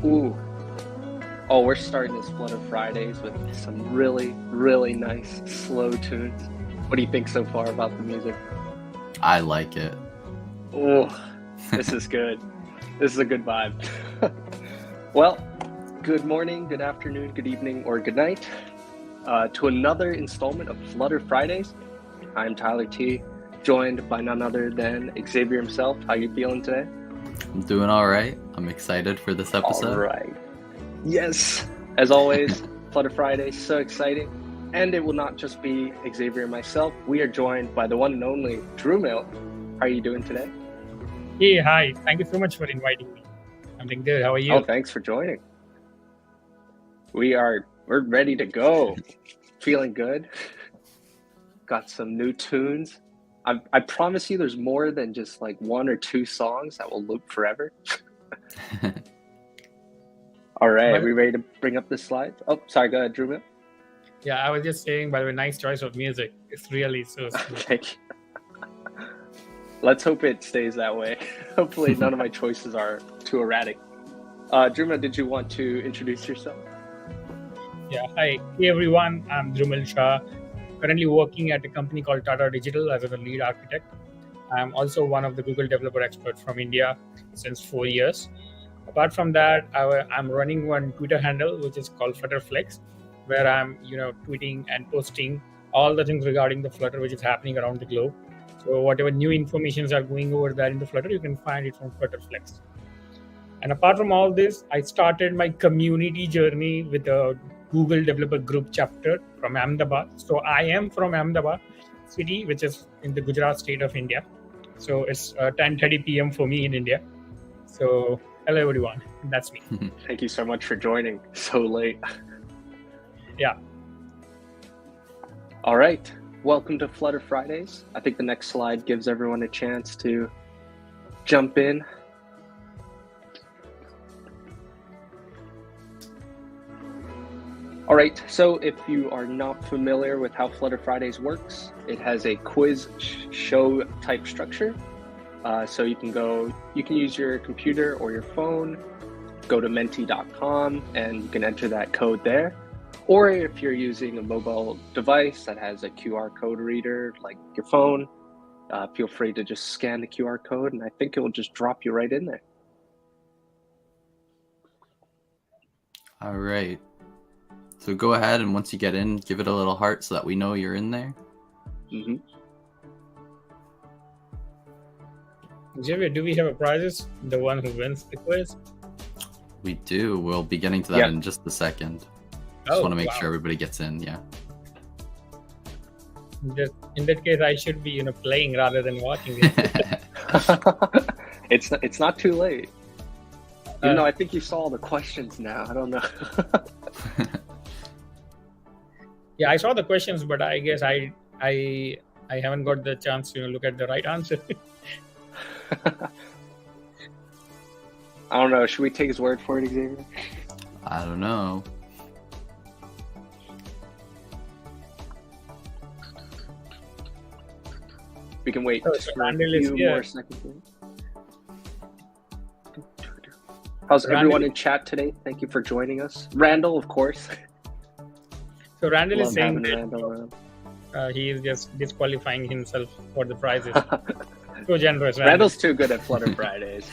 Ooh. Oh, we're starting this Flutter Fridays with some really, really nice slow tunes. What do you think so far about the music? I like it. Oh, this is good. This is a good vibe. Well, good morning, good afternoon, good evening, or good night to another installment of Flutter Fridays. I'm Tyler T, joined by none other than Xavier himself. How you feeling today? I'm doing all right. I'm excited for this episode. All right. Yes, as always, Flutter Friday, so exciting. And it will not just be Xavier and myself. We are joined by the one and only Dhrumil. How are you doing today? Hey, hi. Thank you so much for inviting me. I'm doing good. How are you? Oh, thanks for joining. We're ready to go. Feeling good. Got some new tunes. I promise you there's more than just like one or two songs that will loop forever. All right, we ready to bring up the slides? Oh, sorry, go ahead, Dhrumil. Yeah, I was just saying, by the way, nice choice of music. It's really so smooth. Thank you. Let's hope it stays that way. Hopefully none of my choices are too erratic. Dhrumil, did you want to introduce yourself? Yeah, hi. Hey, everyone. I'm Dhrumil Shah. Currently working at a company called Tata Digital as a lead architect. I'm also one of the Google developer experts from India since 4 years. Apart from that, I'm running one Twitter handle, which is called Flutter Flex, where I'm tweeting and posting all the things regarding the Flutter, which is happening around the globe. So whatever new informations are going over there in the Flutter, you can find it from Flutter Flex. And apart from all this, I started my community journey with a Google Developer Group chapter from Ahmedabad. So I am from Ahmedabad city, which is in the Gujarat state of India. So it's 10:30 p.m. for me in India. So hello, everyone. That's me. Thank you so much for joining so late. Yeah. All right. Welcome to Flutter Fridays. I think the next slide gives everyone a chance to jump in. All right, so if you are not familiar with how Flutter Fridays works, it has a quiz show type structure. So you can use your computer or your phone, go to menti.com and you can enter that code there. Or if you're using a mobile device that has a QR code reader like your phone, feel free to just scan the QR code and I think it will just drop you right in there. All right. So go ahead and once you get in, give it a little heart so that we know you're in there. Mm-hmm. Xavier, do we have a prizes? The one who wins the quiz? We do. We'll be getting to that in just a second. Just want to make sure everybody gets in. Yeah. In that case, I should be playing rather than watching it. It's not too late. I think you saw all the questions now. I don't know. Yeah, I saw the questions, but I guess I haven't got the chance to look at the right answer. I don't know. Should we take his word for it, Xavier? I don't know. We can wait just for a few more seconds. How's everyone in chat today? Thank you for joining us. Randall, of course. So Randall is saying that he is just disqualifying himself for the prizes. So generous. Randall's too good at Flutter Fridays.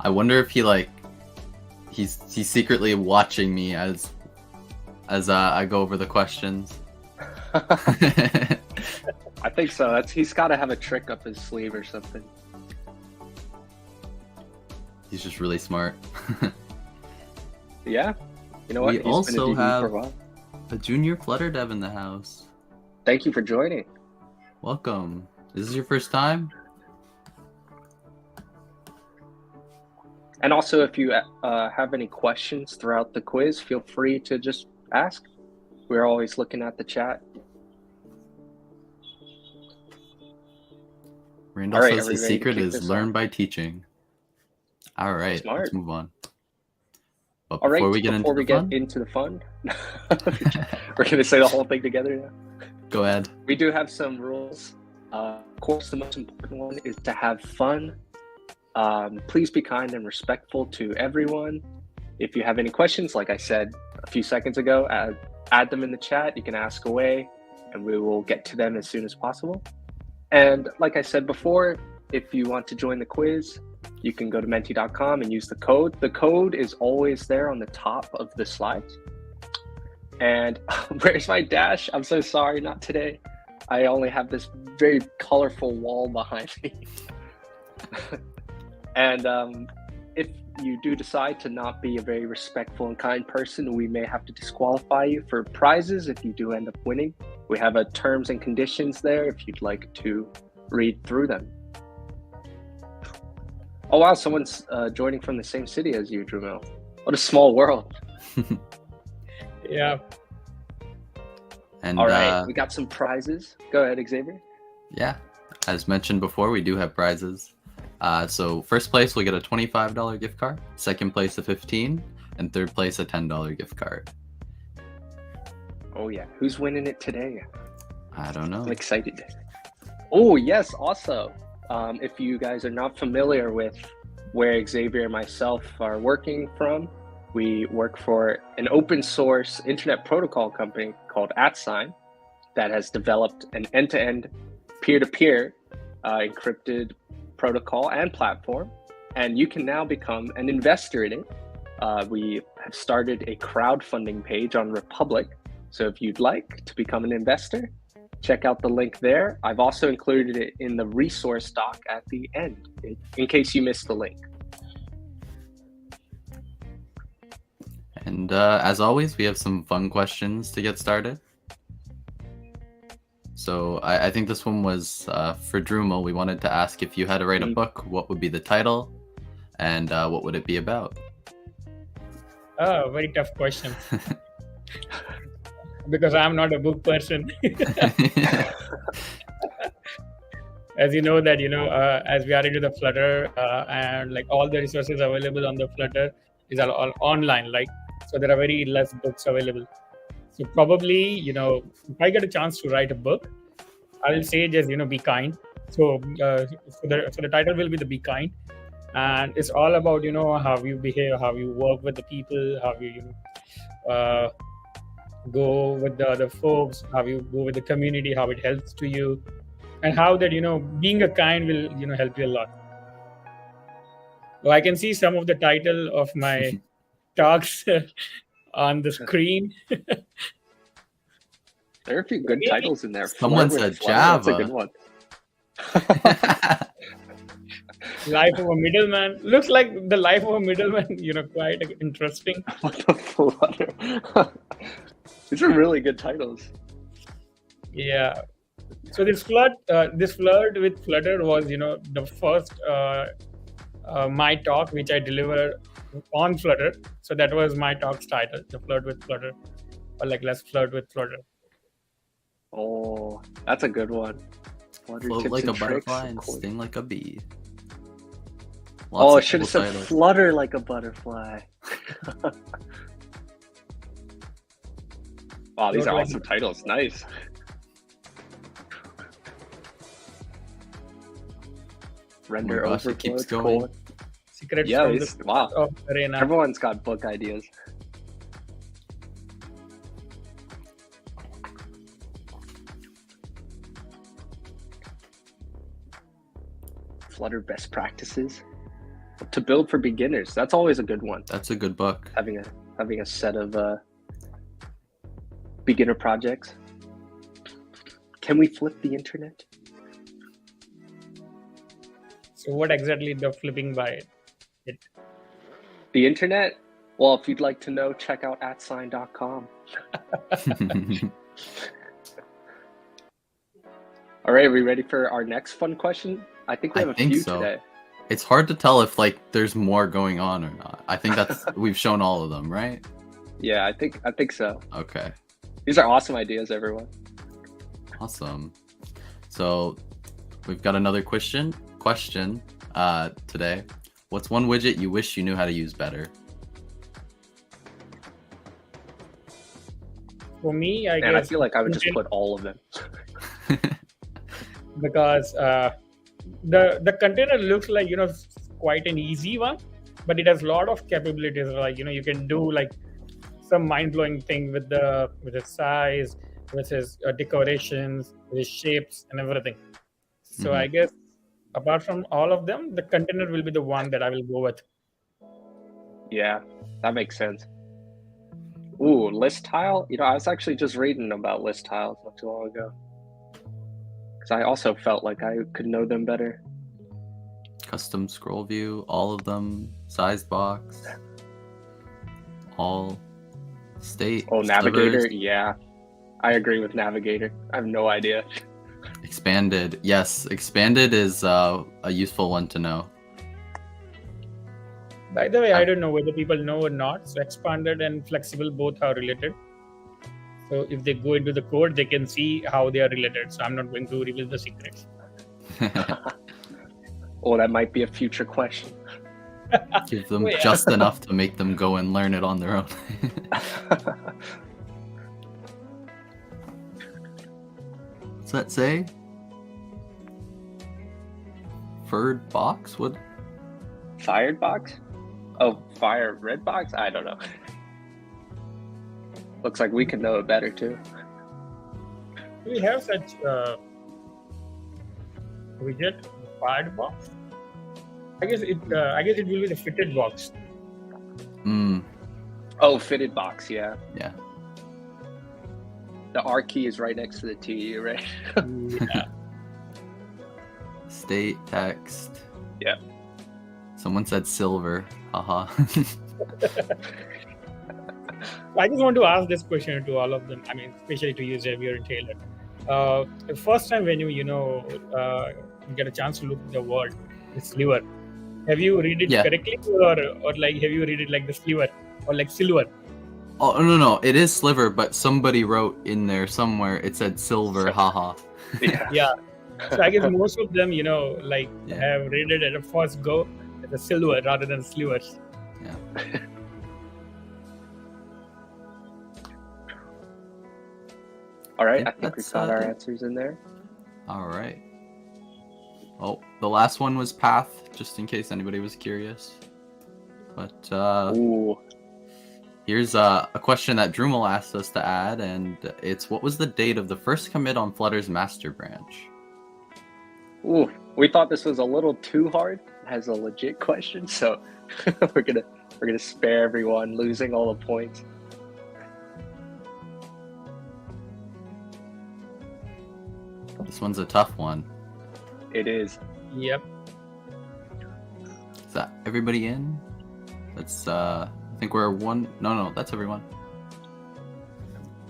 I wonder if he's secretly watching me as I go over the questions. I think so. He's got to have a trick up his sleeve or something. He's just really smart. Yeah. You know what? We also have a junior Flutter dev in the house. Thank you for joining. Welcome. Is this your first time? And also, if you have any questions throughout the quiz, feel free to just ask. We're always looking at the chat. Randall says his secret is learn by teaching. All right, let's move on. But before we get into the fun, we're going to say the whole thing together now. Go ahead. We do have some rules. Of course, the most important one is to have fun. Please be kind and respectful to everyone. If you have any questions, like I said a few seconds ago, add them in the chat. You can ask away, and we will get to them as soon as possible. And like I said before, if you want to join the quiz, you can go to menti.com and use the code. The code is always there on the top of the slides. And where's my dash? I'm so sorry, not today. I only have this very colorful wall behind me. And if you do decide to not be a very respectful and kind person, we may have to disqualify you for prizes if you do end up winning. We have a terms and conditions there if you'd like to read through them. Oh wow, someone's joining from the same city as you, Dhrumil. What a small world. Yeah. And all right, we got some prizes. Go ahead, Xavier. Yeah, as mentioned before, we do have prizes. So first place will get a $25 gift card, second place a $15, and third place a $10 gift card. Oh yeah, who's winning it today? I don't know. I'm excited. Oh yes, also, if you guys are not familiar with where Xavier and myself are working from, we work for an open source internet protocol company called @Sign that has developed an end-to-end peer-to-peer encrypted protocol and platform, and you can now become an investor in it. We have started a crowdfunding page on Republic, so if you'd like to become an investor, check out the link there. I've also included it in the resource doc at the end, in case you missed the link. And as always, we have some fun questions to get started. So I think this one was for Dhrumil. We wanted to ask, if you had to write a book, what would be the title, and what would it be about? Oh, very tough question. Because I'm not a book person. As you know that, as we are into the Flutter and like all the resources available on the Flutter is all online, like, so there are very less books available. So probably, if I get a chance to write a book, I will say just, be kind. So the title will be the Be Kind. And it's all about, how you behave, how you work with the people, how you, go with the other folks, how you go with the community, how it helps to you, and how that, being a kind will, help you a lot. So I can see some of the title of my talks on the screen. There are a few good titles in there. Someone said Java. That's a good one. Life of a middleman. Looks like the life of a middleman, quite interesting. What the Flutter? These are really good titles. Yeah. So this flirt with Flutter was, the first my talk which I delivered on Flutter. So that was my talk's title, the Flirt with Flutter, or like Let's Flirt with Flutter. Oh, that's a good one. Float like a butterfly and sting like a bee. I should have said flutter like a butterfly. Wow, these are awesome titles. Nice. Render overflow. It keeps going. Cool. Secrets Yeah, from the wow. of Arena. Everyone's got book ideas. Flutter best practices to build for beginners. That's always a good one. That's a good book. Having a set of beginner projects. Can we flip the internet? So what exactly the flipping by it? The internet? Well, if you'd like to know, check out @sign.com. All right, are we ready for our next fun question? I think we have a few today. It's hard to tell if there's more going on or not. I think that's we've shown all of them, right? Yeah, I think so. Okay. These are awesome ideas, everyone. Awesome. So we've got another question today. What's one widget you wish you knew how to use better? For me, I feel like I would just put all of them. Because the container looks like quite an easy one, but it has a lot of capabilities. Like you can do like some mind-blowing thing with the size, with his decorations, with his shapes and everything. So I guess apart from all of them, the container will be the one that I will go with. Yeah, that makes sense. Ooh, list tile. I was actually just reading about list tiles not too long ago because I also felt like I could know them better. Custom scroll view, all of them, size box, all state. Oh, navigator. slivers, Yeah, I agree with navigator. I have no idea. expanded. Yes, expanded is a useful one to know. By the way, I don't know whether people know or not. So expanded and flexible both are related. So if they go into the code, they can see how they are related. So I'm not going to reveal the secrets. Oh, that might be a future question. Give them Oh, yeah. just enough to make them go and learn it on their own. What's that say? Furred box? What? Fired box? Oh, fire red box? I don't know. Looks like we could know it better too. Do we have such widget, fired box? I guess it will be the fitted box. Oh, fitted box, yeah. Yeah. The R key is right next to the T, right? Yeah. State text. Yeah. Someone said silver. Haha. I just want to ask this question to all of them. I mean, especially to you, Xavier and Taylor. The first time when you get a chance to look at the word, the sliver, have you read it correctly, or like have you read it like the sliver or like silver? Oh no, it is sliver, but somebody wrote in there somewhere it said silver. Haha. Yeah. Yeah. So I guess most of them, have read it at a first go as a silver rather than slivers. Yeah. All right, I think we got our answers in there. All right. Oh, the last one was path, just in case anybody was curious. But Ooh. here's a question that Dhrumil asked us to add, and it's what was the date of the first commit on Flutter's master branch? Ooh, we thought this was a little too hard as a legit question, so we're gonna spare everyone losing all the points. This one's a tough one. It is. Yep. Is that everybody in? That's I think we're one. No, that's everyone.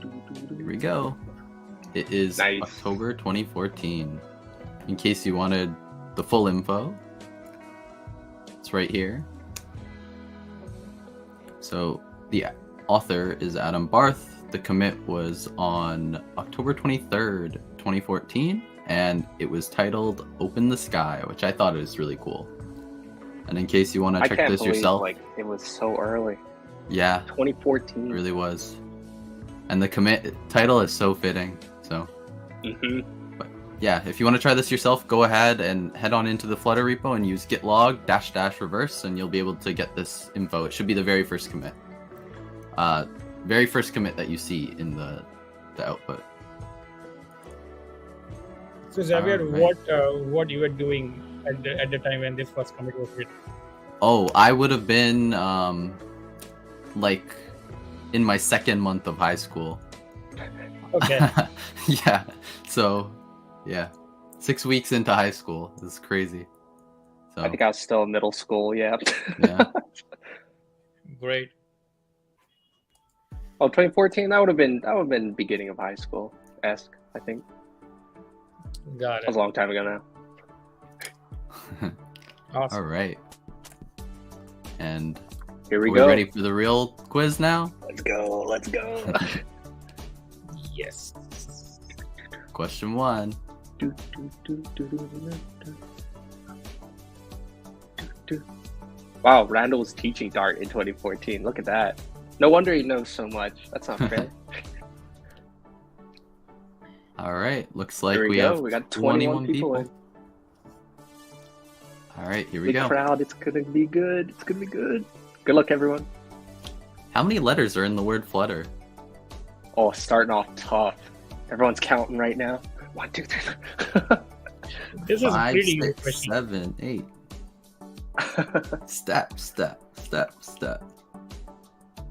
Here we go. It is Nice. October 2014. In case you wanted the full info, it's right here. So the author is Adam Barth. The commit was on October 23rd, 2014, and it was titled Open the Sky, which I thought was really cool. And in case you want to check this yourself. Like, it was so early. Yeah. 2014. It really was. And the commit title is so fitting. So But yeah, if you want to try this yourself, go ahead and head on into the Flutter repo and use git log -- reverse, and you'll be able to get this info. It should be the very first commit. Very first commit that you see in the output. So Xavier, Right. what you were doing at the time when this first commit was written? Oh, I would have been like in my second month of high school. Okay. Yeah. So, yeah. 6 weeks into high school. This is crazy. So I think I was still in middle school. Yeah. yeah. Great. Oh, 2014. That would have been beginning of high school esque. I think Got that was it. a long time ago now. Awesome. All right. And Here we are go. we ready for the real quiz now? Let's go. Let's go. Yes. Question 1. Wow, Randall was teaching Dart in 2014. Look at that. No wonder he knows so much. That's not fair. All right. Looks like Here we we go. have We got 21 people in. All All right, here we Big go. crowd. It's gonna be good. It's gonna be good. Good luck, everyone. How many letters are in the word Flutter? Oh, starting off tough. Everyone's counting right now. 1, 2, 3. This is 5, pretty 6, question. 7, 8. Step, step, step, step. I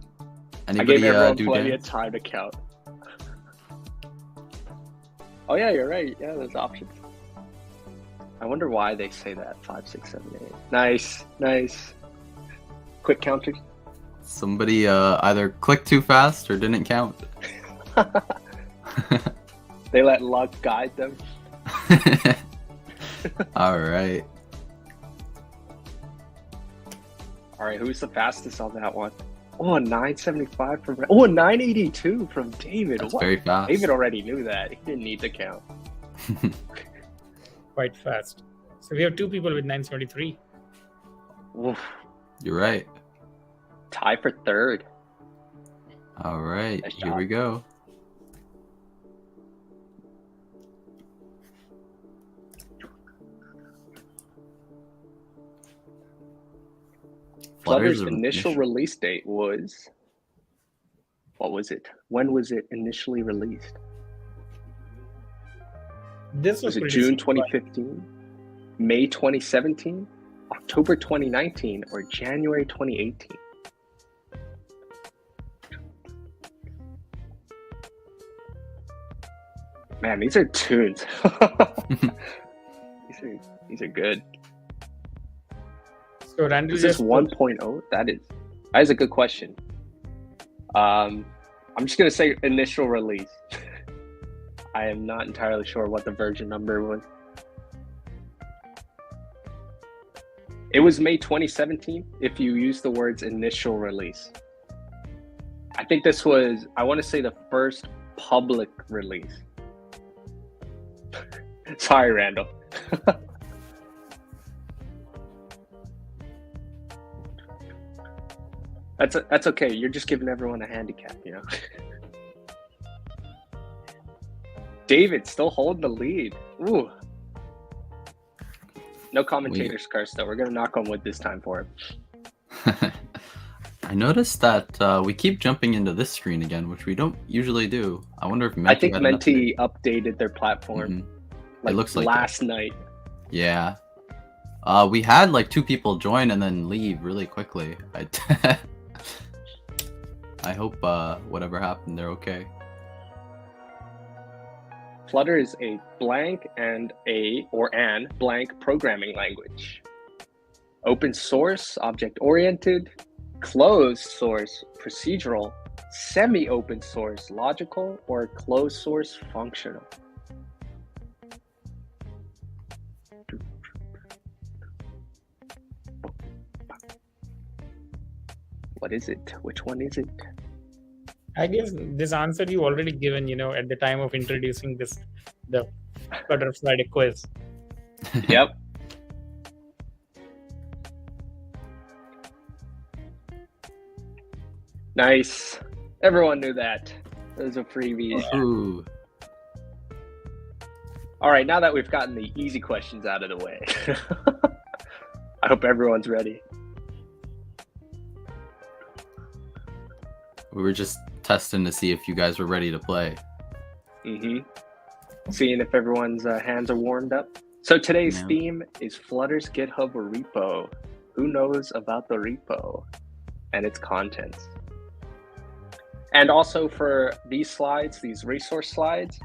Anybody gave everyone do plenty dance? of time to count. Oh yeah, you're right. Yeah, there's options. I wonder why they say that. 5, 6, 7, 8. Nice, nice. Quick counters. Somebody either clicked too fast or didn't count. They let luck guide them. All right. All right, who's the fastest on that one? Oh, 975 from. Oh, 982 from David. That's What? very fast. David already knew that. He didn't need to count. Quite fast. So we have 2 people with 973. Oof. You're right. Tie for third. All right, Nice here job. we go. Flutter's Flutter's initial release date was. What was it? When was it initially released? This Was it pretty June simple. 2015, May 2017, October 2019, or January 2018? Man, these are tunes. These are good. So Randall Is this just 1.0? That is a good question. I'm just gonna say initial release. I am not entirely sure what the version number was. It was May 2017 if you use the words initial release. I think this was, I want to say, the first public release. Sorry, Randall. That's okay. You're just giving everyone a handicap, you know. David still holding the lead. Ooh. No commentator's curse though. We're gonna knock on wood this time for him. I noticed that we keep jumping into this screen again, which we don't usually do. I wonder if Menti I think had an update. Menti updated their platform It looks like last night. Yeah. We had like 2 people join and then leave really quickly. I hope whatever happened, they're okay. Flutter is a blank and an blank programming language. Open source, object-oriented, closed source, procedural, semi-open source, logical, or closed source, functional. What is it? Which one is it? I guess this answer you already given, at the time of introducing the Flutter Friday quiz. Yep. Nice. Everyone knew that. Those are freebies. Ooh. All right, now that we've gotten the easy questions out of the way, I hope everyone's ready. We were just testing to see if you guys were ready to play. Seeing if everyone's hands are warmed up. So today's Yeah. theme is Flutter's GitHub repo. Who knows about the repo and its contents? And also for these slides, these resource slides,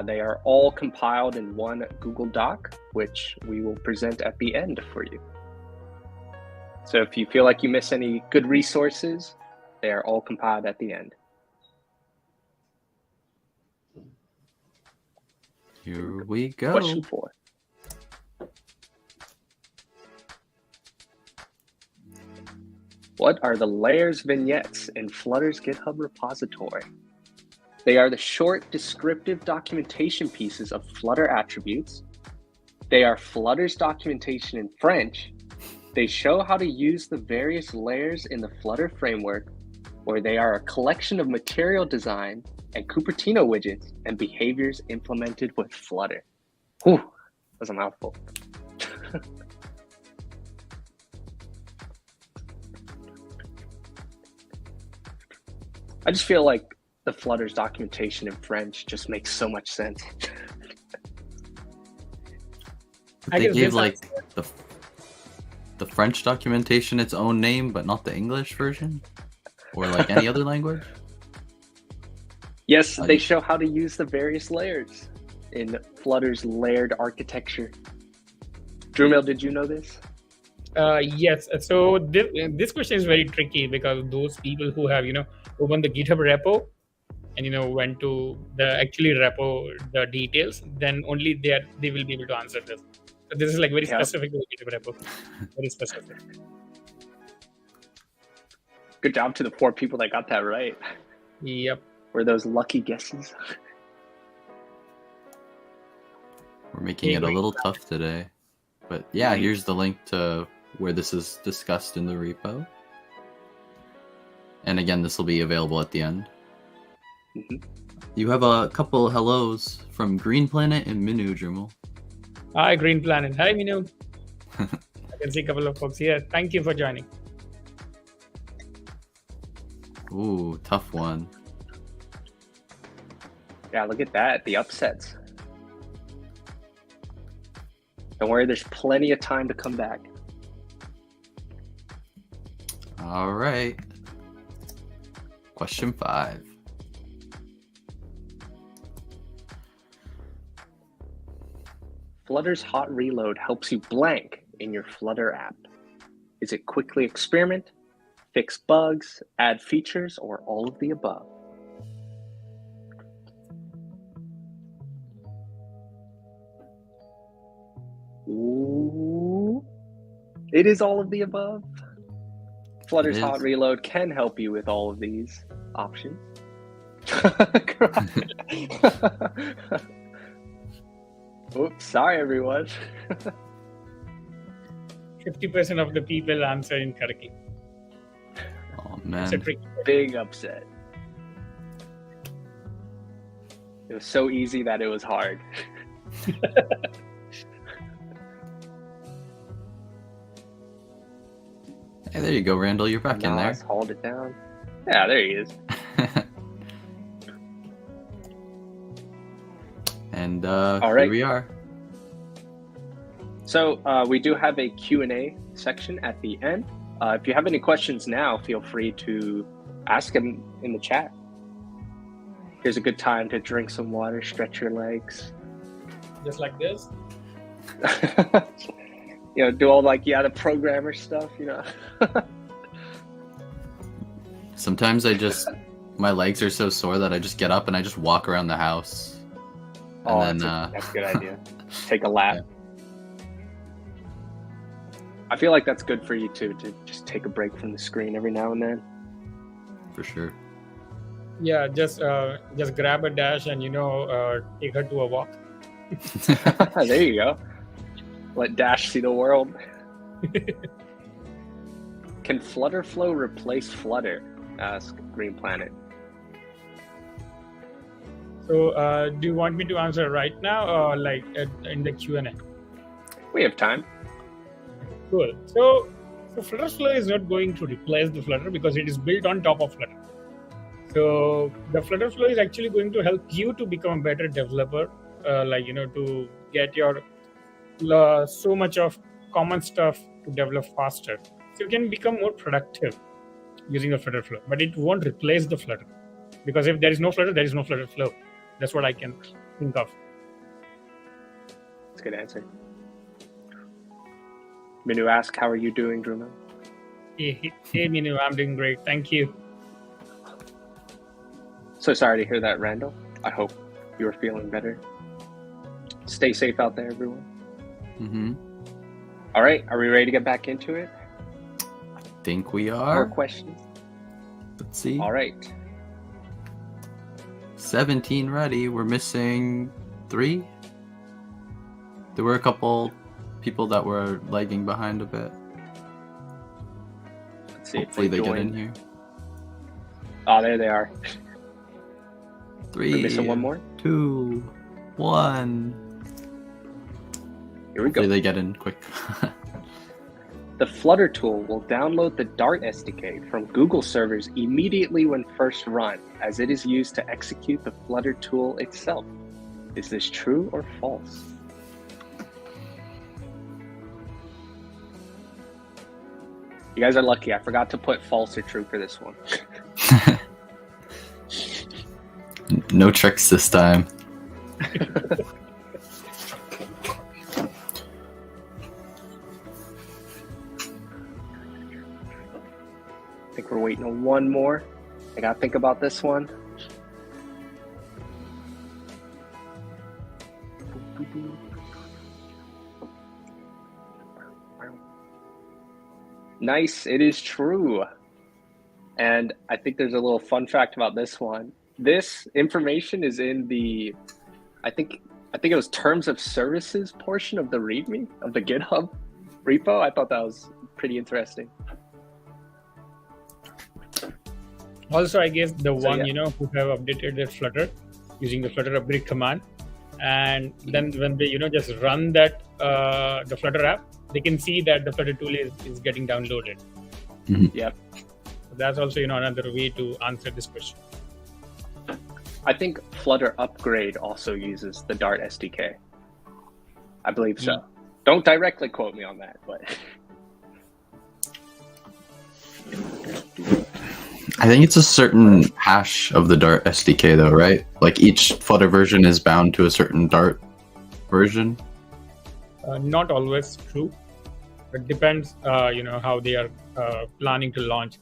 they are all compiled in one Google Doc, which we will present at the end for you. So if you feel like you miss any good resources, they are all compiled at the end. Here we go. Question 4. What are the layers vignettes in Flutter's GitHub repository? They are the short descriptive documentation pieces of Flutter attributes. They are Flutter's documentation in French. They show how to use the various layers in the Flutter framework, or they are a collection of material design and Cupertino widgets and behaviors implemented with Flutter. Whew, that's a mouthful. I just feel like the Flutter's documentation in French just makes so much sense. They gave like the French documentation its own name, but not the English version, or like any other language. Yes, they show how to use the various layers in Flutter's layered architecture. Dhrumil, did you know this? Yes. So this question is very tricky because those people who have opened the GitHub repo and went to the actually repo the details, then only they will be able to answer this. So this is like very specific to the GitHub repo. Very specific. Good job to the 4 people that got that right. Yep. Were those lucky guesses? We're making it a little tough today. But yeah, here's the link to where this is discussed in the repo. And again, this will be available at the end. You have a couple hellos from Green Planet and Minu, Dhrumil. Hi, Green Planet. Hi, Minu. I can see a couple of folks here. Thank you for joining. Ooh, tough one. Yeah, look at that. The upsets. Don't worry, there's plenty of time to come back. All right. Question 5. Flutter's hot reload helps you blank in your Flutter app. Is it quickly experiment, fix bugs, add features, or all of the above? Ooh, it is all of the above. Flutter's hot reload can help you with all of these options. Oops, sorry everyone. 50% of the people answer incorrectly. Oh man. It's a tricky Big upset. It was so easy that it was hard. Hey, there you go, Randall. You're back in there. Hauled it down. Yeah, there he is. And all right. Here we are. So we do have a Q&A section at the end. If you have any questions now, feel free to ask them in the chat. Here's a good time to drink some water, stretch your legs. Just like this? Do all the programmer stuff, Sometimes my legs are so sore that I just get up and I just walk around the house. And that's a good idea. Take a lap. Yeah. I feel like that's good for you too, to just take a break from the screen every now and then. For sure. Yeah, just grab a dash and take her to a walk. There you go. Let Dash see the world. Can Flutterflow replace Flutter? Ask Green Planet. So, do you want me to answer right now or in the Q&A? We have time. Cool. So Flutterflow is not going to replace the Flutter because it is built on top of Flutter. So the Flutterflow is actually going to help you to become a better developer, to get your so much of common stuff to develop faster. So you can become more productive using the Flutterflow, but it won't replace the Flutter because if there is no Flutter, there is no Flutterflow. That's what I can think of. That's a good answer. Minu asked, how are you doing, Dhrumil? Hey, Minu, I'm doing great. Thank you. So sorry to hear that, Randall. I hope you're feeling better. Stay safe out there, everyone. Mm-hmm. All right, are we ready to get back into it? I think we are. More questions? Let's see. All right. 17 ready. We're missing 3. There were a couple people that were lagging behind a bit. Let's see. Hopefully they get in here. Oh, there they are. 3. We're missing one more. 2, 1. Here we go. Hopefully they get in quick. The Flutter tool will download the Dart SDK from Google servers immediately when first run, as it is used to execute the Flutter tool itself. Is this true or false? You guys are lucky. I forgot to put false or true for this one. No tricks this time. I think we're waiting on one more. I gotta think about this one. Nice, it is true. And I think there's a little fun fact about this one. This information is in the, I think it was terms of services portion of the README of the GitHub repo. I thought that was pretty interesting. Also, I guess the one, yeah. who have updated their Flutter using the Flutter upgrade command, and then when they, just run that the Flutter app, they can see that the Flutter tool is getting downloaded. Mm-hmm. Yep. So that's also, another way to answer this question. I think Flutter upgrade also uses the Dart SDK. I believe so. Don't directly quote me on that, but. I think it's a certain hash of the Dart SDK though, right? Like each Flutter version is bound to a certain Dart version. Not always true. It depends, how they are planning to launch.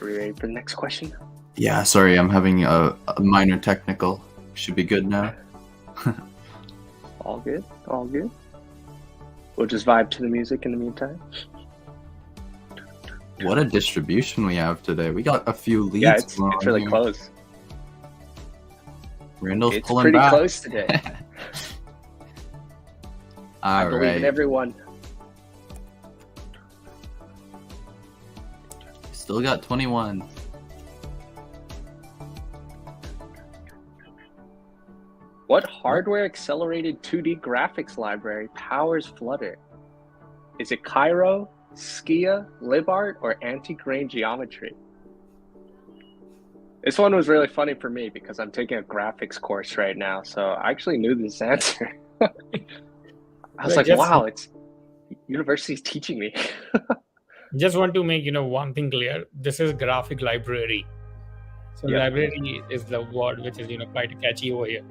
Are we ready for the next question? Yeah, sorry, I'm having a minor technical. Should be good now. All good, all good. We'll just vibe to the music in the meantime. What a distribution we have today. We got a few leads. Yeah, it's really close. Randall's It's pulling pretty back. close today. I believe in everyone. Still got 21. What hardware accelerated 2D graphics library powers Flutter? Is it Cairo, Skia, LibArt, or anti-grain geometry? This one was really funny for me because I'm taking a graphics course right now, so I actually knew this answer. I was like, wow, it's university's teaching me. Just want to make one thing clear. This is graphic library. So library is the word which is quite catchy over here.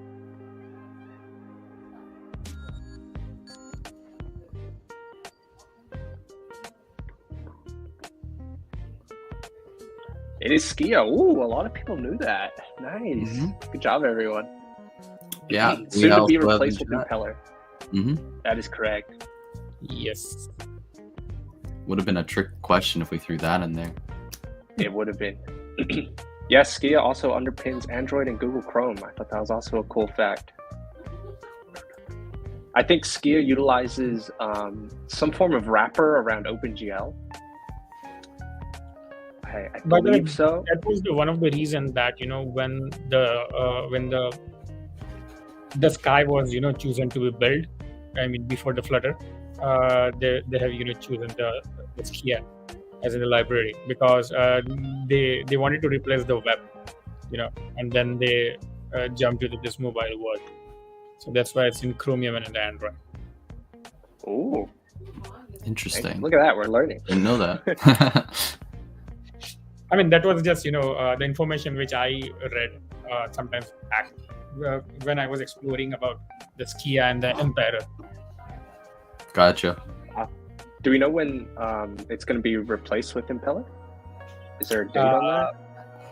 It is Skia. Ooh, a lot of people knew that. Nice. Mm-hmm. Good job, everyone. Yeah. Soon to be replaced with Impeller. Mm-hmm. That is correct. Yes. Would have been a trick question if we threw that in there. It would have been. Yes, Skia also underpins Android and Google Chrome. I thought that was also a cool fact. I think Skia utilizes some form of wrapper around OpenGL. I believe so. That was one of the reasons that when the Sky was chosen to be built. I mean, before the Flutter, they have chosen the Skia as in the library because they wanted to replace the web, and then they jumped to this mobile world. So that's why it's in Chromium and in the Android. Oh, interesting. Look at that, we're learning. Didn't know that. I mean, that was just the information which I read sometimes back when I was exploring about the Skia and the Emperor. Gotcha. Do we know when it's going to be replaced with Impeller? Is there a date on that?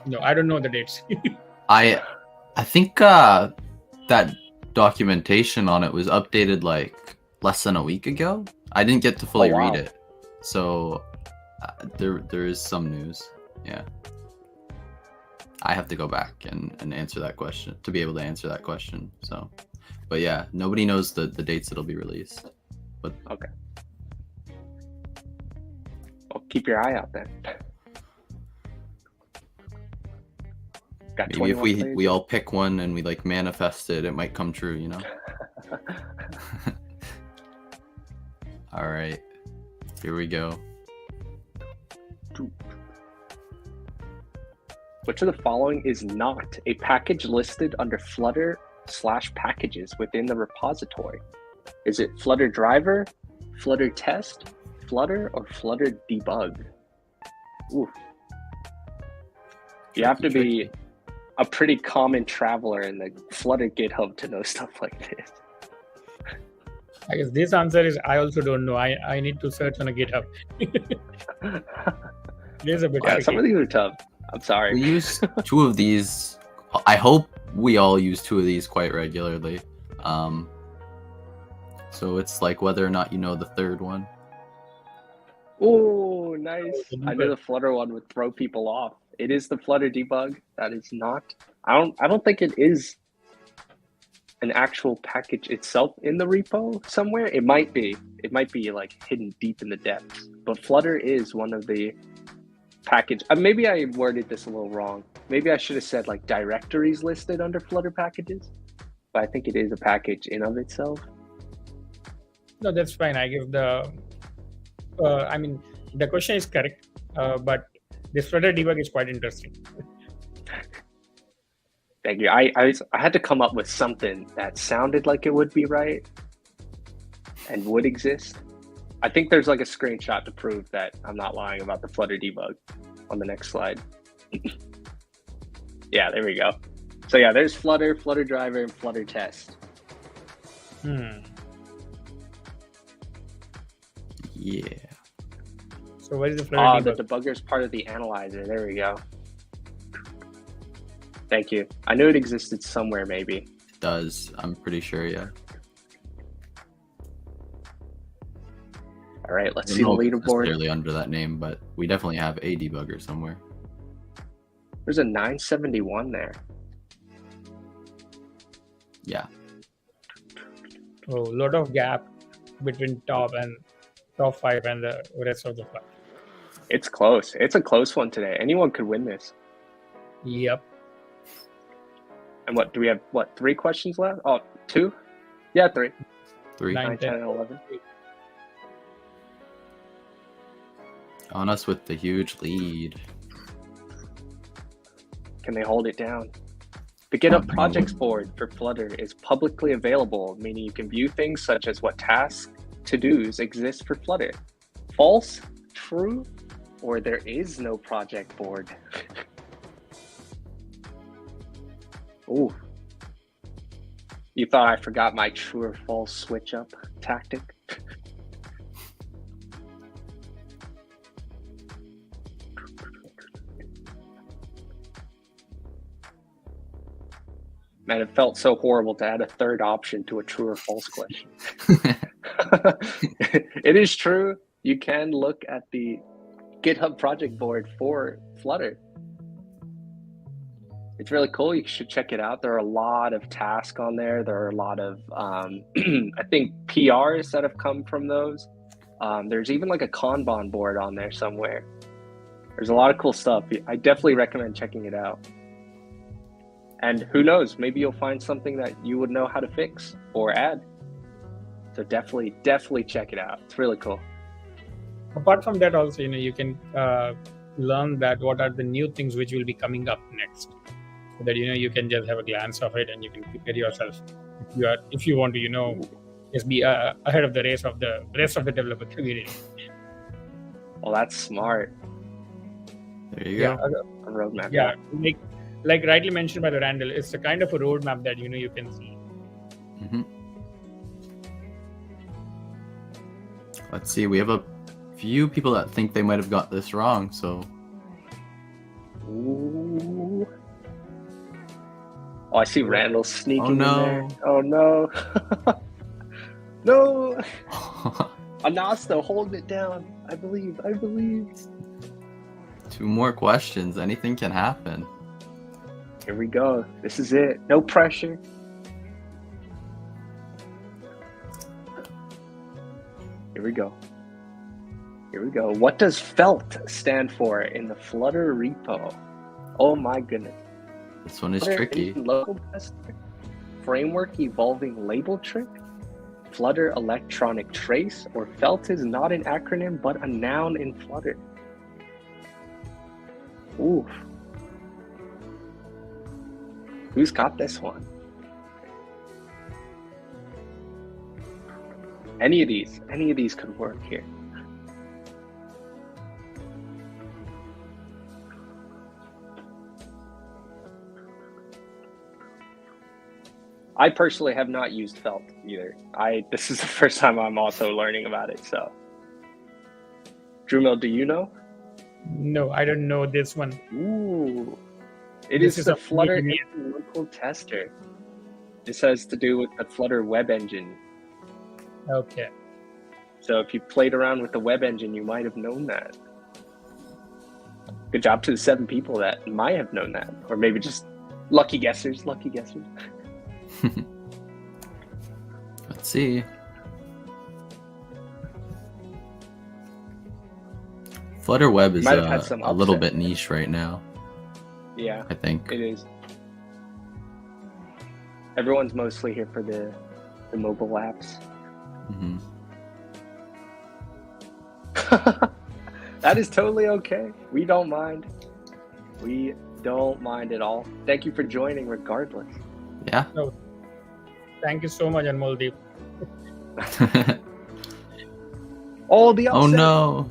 No, I don't know the dates. I think that documentation on it was updated like less than a week ago. I didn't get to fully read it, so there is some news. Yeah, I have to go back and answer that question to be able to answer that question. So, but yeah, nobody knows the dates it'll be released. But okay, well, keep your eye out then. Got Maybe if 21 we players. all pick one and we like manifest it, it might come true, you know? All right, here we go. Which of the following is not a package listed under Flutter/packages within the repository? Is it Flutter driver, Flutter test, Flutter, or Flutter debug? Ooh. You have to be a pretty common traveler in the Flutter GitHub to know stuff like this. I guess this answer is I also don't know. I need to search on a GitHub. It is a bit Yeah, some of tricky. these are tough. I'm sorry. We use two of these. I hope we all use two of these quite regularly. So it's like whether or not you know the third one. Oh, nice. I knew the Flutter one would throw people off. It is the Flutter debug. That is not. I don't think it is an actual package itself in the repo somewhere. It might be. It might be like hidden deep in the depths. But Flutter is one of the package. Maybe I worded this a little wrong. Maybe I should have said like directories listed under Flutter packages. But I think it is a package in of itself. No, that's fine. I give the. I mean, the question is correct, but this Flutter debug is quite interesting. Thank you. I had to come up with something that sounded like it would be right and would exist. I think there's like a screenshot to prove that I'm not lying about the Flutter debug on the next slide. Yeah, there we go. So yeah, there's Flutter, Flutter driver, and Flutter test. Yeah. So what is the Flutter The debug? debugger is part of the analyzer. There we go. Thank you. I knew it existed somewhere, maybe. It does. I'm pretty sure, yeah. All right, let's I see the don't know if it's leaderboard. necessarily under that name, but we definitely have a debugger somewhere. There's a 971 there. Yeah. Oh, lot of gap between top 5 and the rest of the 5. It's close. It's a close one today. Anyone could win this. Yep. And what do we have? What, 3 questions left? Oh, 2? Yeah, 3. 3. 9, 9, 10, and 11. On us with the huge lead. Can they hold it down? The GitHub projects board for Flutter is publicly available, meaning you can view things such as what tasks, to-dos exist for Flutter. False, true, or there is no project board. Ooh. You thought I forgot my true or false switch up tactic? Man, it felt so horrible to add a third option to a true or false question. It is true. You can look at the GitHub project board for Flutter. It's really cool. You should check it out. There are a lot of tasks on there. There are a lot of, I think, PRs that have come from those. There's even like a Kanban board on there somewhere. There's a lot of cool stuff. I definitely recommend checking it out. And who knows, maybe you'll find something that you would know how to fix or add. So definitely check it out. It's really cool. Apart from that, also, you can learn that what are the new things which will be coming up next, so that you can just have a glance of it and you can prepare yourself if you want to just be ahead of the race of the rest of the developer community. Well, that's smart. There you go. A roadmap. Yeah, like rightly mentioned by the Randall, it's a kind of a roadmap that you can see. Mm-hmm. Let's see. We have a few people that think they might have got this wrong. So. Ooh. Oh, I see Randall sneaking in there. Oh no. No. Anasta holding it down. I believe. 2 more questions. Anything can happen. Here we go. This is it. No pressure. Here we go. What does felt stand for in the Flutter repo? Oh my goodness. This one is Flutter tricky. engine local tester, framework evolving label trick, Flutter electronic trace, or Felt is not an acronym but a noun in Flutter. Oof. Who's got this one? Any of these could work here. I personally have not used Felt either. This is the first time I'm also learning about it. So, Dhrumil, do you know? No, I don't know this one. Ooh, it This is is the a Flutter new- engine local tester. This has to do with the Flutter web engine. Okay. So if you played around with the web engine, you might have known that. Good job to the 7 people that might have known that, or maybe just lucky guessers. Let's see. Flutter Web is Might have had some a little upset. bit niche right now, Yeah, I think. it is. Everyone's mostly here for the mobile apps. Mhm. That is totally okay. We don't mind. We don't mind at all. Thank you for joining regardless. Yeah. Thank you so much, Anmoldeep. Oh, the upset. Oh no.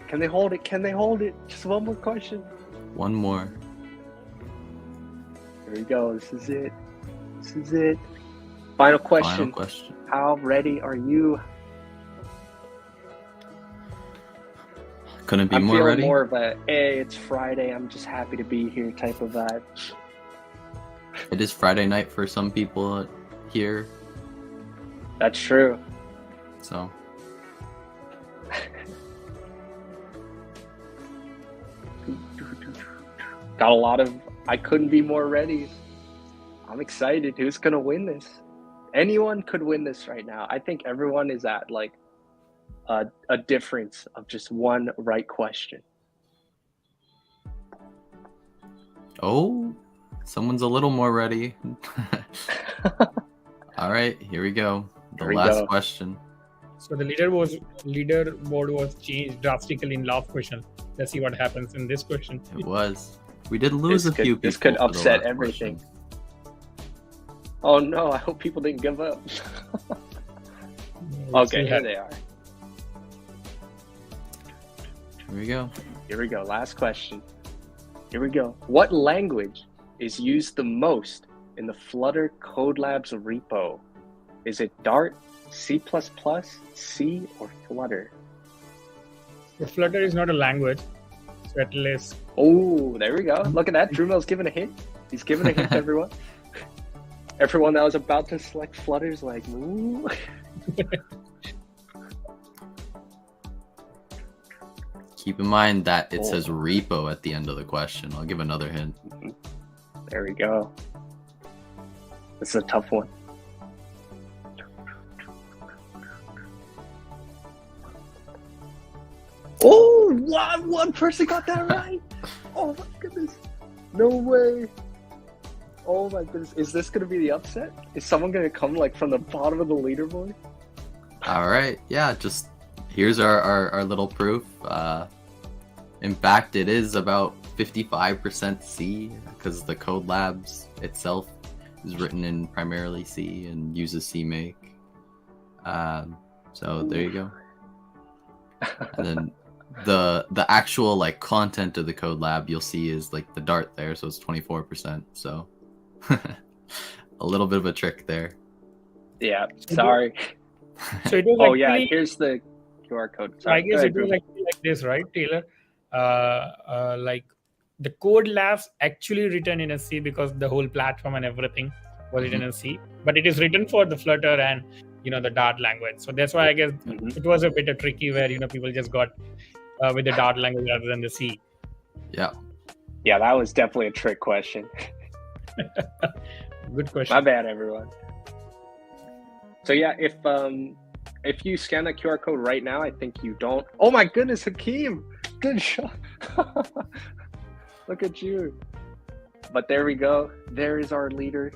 Can they hold it? Can they hold it? Just one more question. One more. Here we go. This is it. This is it. Final question. Final question. How ready are you? Couldn't be I'm more feeling ready. more of a, hey, it's Friday, I'm just happy to be here type of vibe. It is Friday night for some people here, That's true. so Got a lot of, I couldn't be more ready. I'm excited. Who's going to win this? Anyone could win this right now. I think everyone is at like a difference of just one right question. oh, someone's a little more ready. All right, here we go. The Here we last go. question. So the leaderboard was changed drastically in last question. Let's see what happens in this question. It was. We did lose a few people. This could for the upset last everything. question. Oh no, I hope people didn't give up. We'll Okay, see here how- they are. Here we go. Here we go. Last question. Here we go. What language is used the most in the Flutter Code Labs repo? Is it Dart, C++, C, or Flutter? So Flutter is not a language, so at least Oh, there we go. Look at that. Dhrumil's giving a hint. He's giving a hint to everyone. Everyone that was about to select Flutter's like, ooh. Keep in mind that it Oh. says repo at the end of the question. I'll give another hint. There we go. This is a tough one. Oh, wow, one person got that right. Oh my goodness. No way. Oh my goodness. Is this going to be the upset? Is someone going to come like from the bottom of the leaderboard? All right, yeah, just here's our little proof. In fact, it is about 55% C because the Code Labs itself is written in primarily C and uses CMake. So there you go. And then the actual like content of the Code Lab you'll see is like the Dart there, so it's 24%. So a little bit of a trick there. Yeah, sorry. so it was Oh actually, yeah, here's the QR code. So I Sorry, go guess ahead, it was Drew. actually like this, right, Taylor? Like the code labs actually written in a C because the whole platform and everything was written in C, but it is written for the Flutter and the Dart language. So that's why I guess Mhm. it was a bit of tricky where people just got with the Dart language rather than the C. Yeah. Yeah, that was definitely a trick question. Good question. My bad, everyone. So yeah, if you scan the QR code right now, I think you don't. Oh my goodness, Hakeem! Good shot. Look at you. But there we go. There is our leader,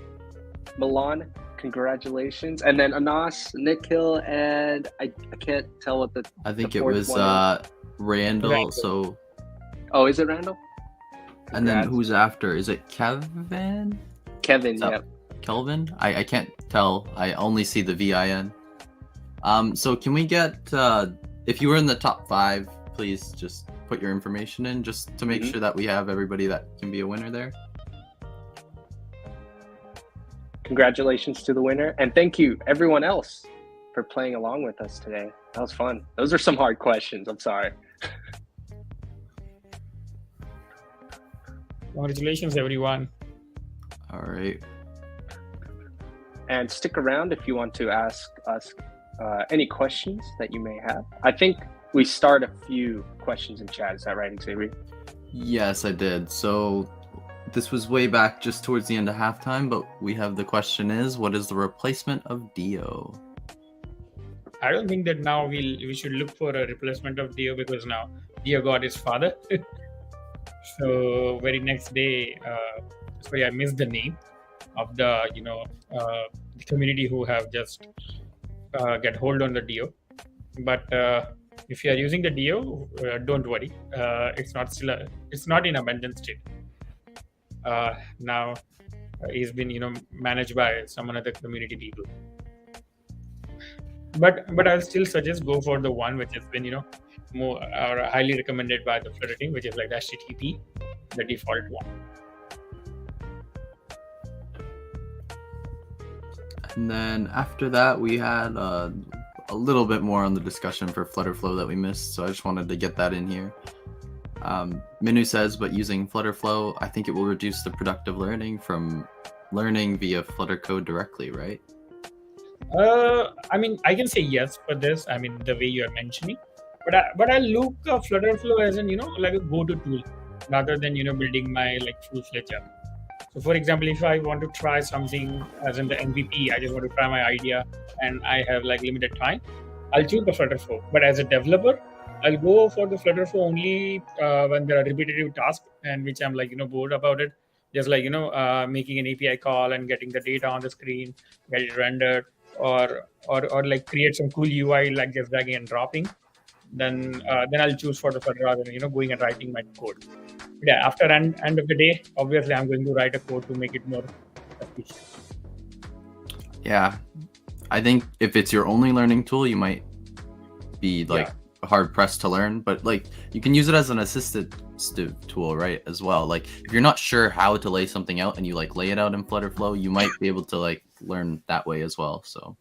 Milan. Congratulations. And then Anas, Nikhil, and I can't tell what the I think the it fourth was one is. Randall. So, Oh, is it Randall? and then Congrats. who's after? Is it Kevin? Kevin, Is that yep. Kelvin? I can't tell. I only see the VIN. So can we get if you were in the top 5, please just put your information in just to make sure that we have everybody that can be a winner there. Congratulations to the winner. And thank you, everyone else, for playing along with us today. That was fun. Those are some hard questions. I'm sorry. Congratulations, everyone. All right. And stick around if you want to ask us any questions that you may have. I think we start a few questions in chat. Is that right, Xavier? Yes, I did. So this was way back just towards the end of halftime, but we have the question is, what is the replacement of Dio? I don't think that now we should look for a replacement of Dio, because now Dio got his father. So very next day, sorry, I missed the name of the the community who have just get hold on the Dio. But if you are using the Dio, don't worry. It's not in abandoned state. Now he's been managed by some other community people. But I'll still suggest go for the one which has been more highly recommended by the Flutter team, which is like the HTTP, the default one. And then after that, we had a little bit more on the discussion for Flutterflow that we missed, so I just wanted to get that in here. Minu says, but using Flutterflow, I think it will reduce the productive learning from learning via Flutter code directly, right? I mean, I can say yes for this. I mean, the way you are mentioning, but I look at Flutterflow as like a go-to tool rather than building my full-fledged app. So, for example, if I want to try something as in the MVP, I just want to try my idea and I have limited time, I'll choose the Flutterflow. But as a developer, I'll go for the Flutterflow only when there are repetitive tasks and which I'm bored about it. Just making an API call and getting the data on the screen, get it rendered, or create some cool UI like just dragging and dropping. Then I'll choose for the Flutter rather than going and writing my code. But yeah, after end of the day, obviously I'm going to write a code to make it more efficient. Yeah, I think if it's your only learning tool, you might be hard pressed to learn, but you can use it as an assistive tool, right? As well. If you're not sure how to lay something out and you lay it out in Flutterflow, you might be able to learn that way as well. So,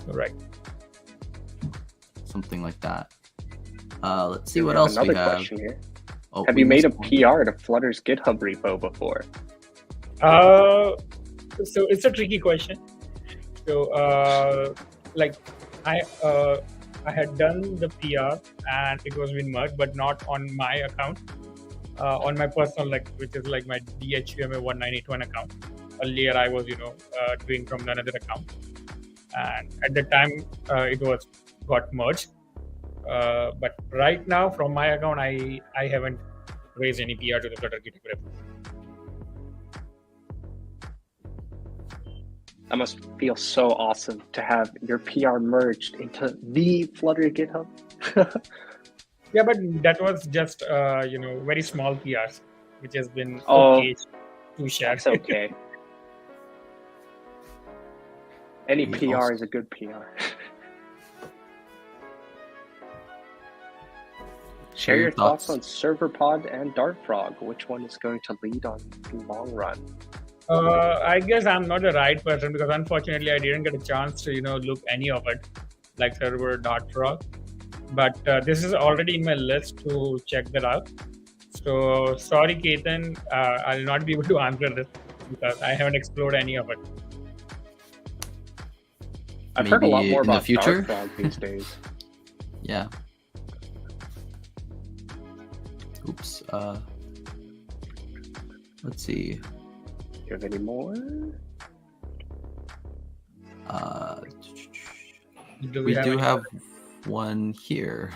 right. Something like that. Let's see what else we have. Another question here. Oh, have you made a PR to Flutter's GitHub repo before? So it's a tricky question. So I had done the PR and it was been merged, but not on my account. On my personal, which is my DHUMA1981 account. Earlier, I was doing from another account, and at the time it got merged. But right now, from my account, I haven't raised any PR to the Flutter GitHub repo. That must feel so awesome to have your PR merged into the Flutter GitHub. Yeah, but that was just very small PRs, which has been okay to share. That's okay. Any PR is a good PR. Share your thoughts on ServerPod and DartFrog. Which one is going to lead on the long run? I guess I'm not the right person because unfortunately I didn't get a chance to look any of it, like server DartFrog. But this is already in my list to check that out. So sorry, Ketan, I'll not be able to answer this because I haven't explored any of it. I've heard a lot more about the future DartFrog these days. Yeah. Oops. Let's see. Do you have any more? We do have one here.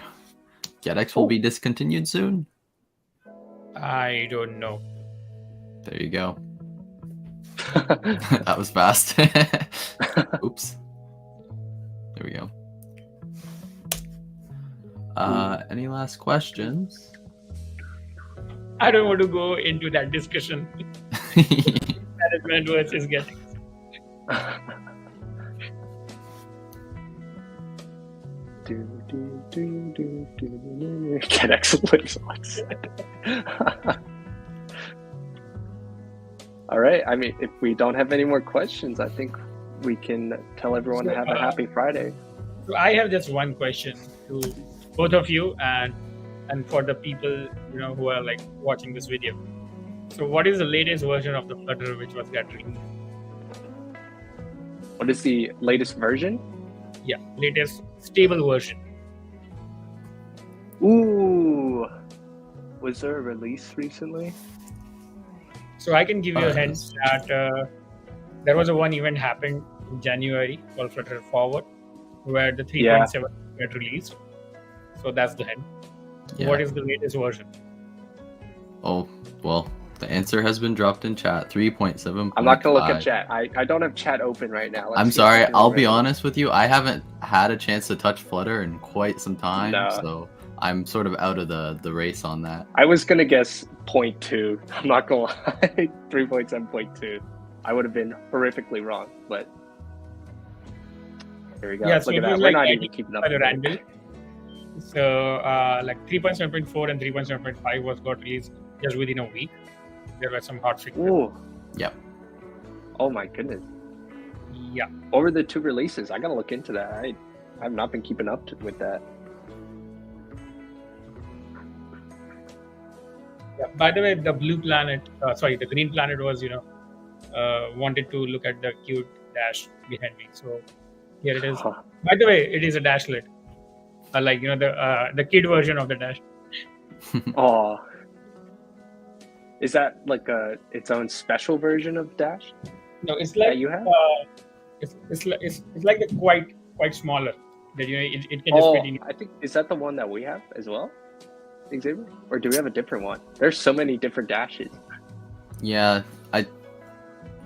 GetX will be discontinued soon. I don't know. There you go. That was fast. Oops. There we go. Any last questions? I don't want to go into that discussion. Management versus getting. Get exploits. All right. I mean, if we don't have any more questions, I think we can tell everyone to have a happy Friday. So I have just one question to both of you and for the people who are like watching this video. So what is the latest version of the Flutter which was got released? What is the latest version? Yeah, latest stable version. Ooh, was there a release recently? So I can give you a hint that there was one event happened in January called Flutter Forward, where the 3.7 got released. So that's the hint. Yeah. What is the latest version? Oh, well, the answer has been dropped in chat. 3.7. I'm not gonna look at chat. I don't have chat open right now. I'm sorry. I'll be honest with you. I haven't had a chance to touch Flutter in quite some time, so I'm sort of out of the race on that. I was gonna guess 0.2. I'm not gonna lie. 3.7.2. I would have been horrifically wrong, but here we go. Yeah, look so at that. We're not even keeping up. So like 3.7.4 and 3.7.5 was got released just within a week. There were some hot fixes. Ooh. Yep. Oh my goodness. Yeah. What were the two releases? I gotta look into that. I have not been keeping up with that. Yeah. By the way, the blue planet, the green planet was, wanted to look at the cute dash behind me. So here it is. By the way, it is a dashlet. The kid version of the dash. Oh. Is that like its own special version of Dash? No, it's like you have. It's like the quite smaller. That it can just fit in. I think is that the one that we have as well, Xavier? Or do we have a different one? There's so many different dashes. Yeah, I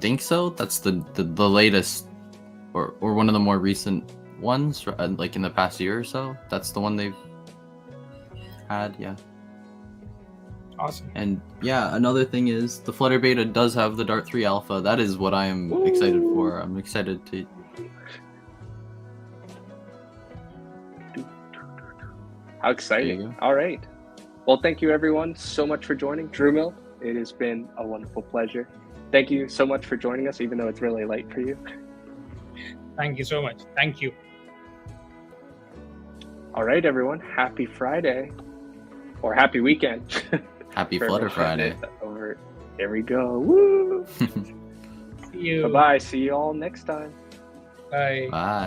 think so. That's the latest, or one of the more recent ones, like in the past year or so. That's the one they've had. Yeah. Awesome. And yeah, another thing is the Flutter beta does have the Dart 3 alpha. That is what I am excited for. I'm excited to. How exciting. All right. Well, thank you everyone so much for joining. Dhrumil, it has been a wonderful pleasure. Thank you so much for joining us, even though it's really late for you. Thank you so much. Thank you. All right, everyone. Happy Friday. Or happy weekend. Happy Flutter Friday. Over. There we go. Woo! See you. Bye-bye. See you all next time. Bye. Bye.